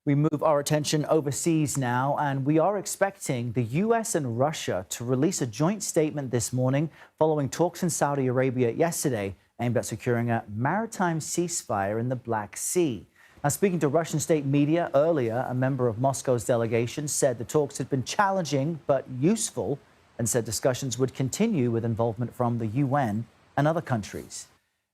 We move our attention overseas now, and we are expecting the U.S. and Russia to release a joint statement this morning following talks in Saudi Arabia yesterday aimed at securing a maritime ceasefire in the Black Sea. Now, speaking to Russian state media earlier, a member of Moscow's delegation said the talks had been challenging but useful and said discussions would continue with involvement from the UN and other countries.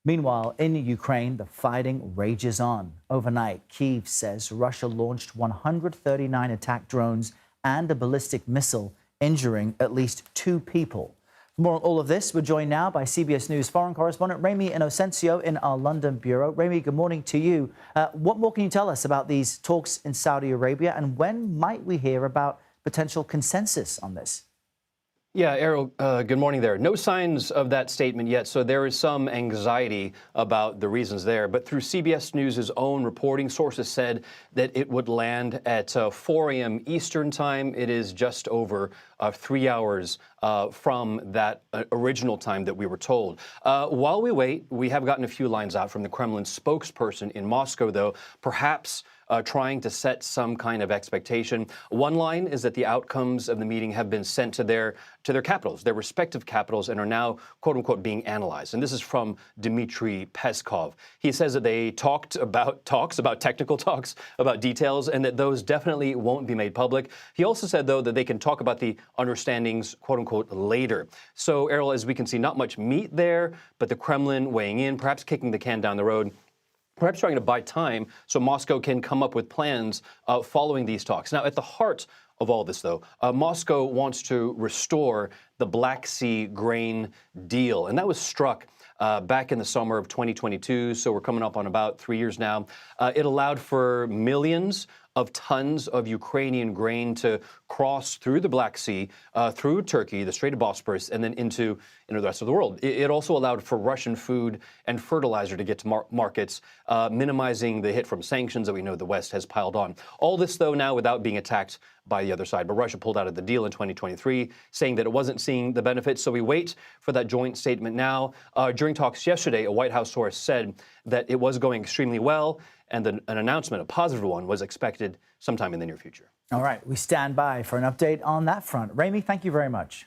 Meanwhile, in Ukraine, the fighting rages on. Overnight, Kyiv says Russia launched 139 attack drones and a ballistic missile, injuring at least 2 people. For more on all of this, we're joined now by CBS News foreign correspondent Ramy Inocencio in our London bureau. Ramy, good morning to you. What more can you tell us about these talks in Saudi Arabia, and when might we hear about potential consensus on this? Yeah, Errol, good morning there. No signs of that statement yet, so there is some anxiety about the reasons there. But through CBS News' own reporting, sources said that it would land at 4 a.m. Eastern time. It is just over 3 hours from that original time that we were told. While we wait, we have gotten a few lines out from the Kremlin spokesperson in Moscow, though, perhaps trying to set some kind of expectation. One line is that the outcomes of the meeting have been sent to their capitals, their respective capitals, and are now, quote unquote, being analyzed. And this is from Dmitry Peskov. He says that they talked about technical talks, about details, and that those definitely won't be made public. He also said, though, that they can talk about the understandings, quote unquote, later. So, Errol, as we can see, not much meat there, but the Kremlin weighing in, perhaps kicking the can down the road, perhaps trying to buy time so Moscow can come up with plans following these talks. Now, at the heart of all this, though, Moscow wants to restore the Black Sea grain deal, and that was struck back in the summer of 2022, so we're coming up on about 3 years now. It allowed for millions of tons of Ukrainian grain to cross through the Black Sea, through Turkey, the Strait of Bosporus, and then into the rest of the world. It also allowed for Russian food and fertilizer to get to markets, minimizing the hit from sanctions that we know the West has piled on. All this, though, now without being attacked by the other side. But Russia pulled out of the deal in 2023, saying that it wasn't seeing the benefits. So we wait for that joint statement now. During talks yesterday, a White House source said that it was going extremely well, and an announcement, a positive one, was expected sometime in the near future. All right, we stand by for an update on that front. Ramy, thank you very much.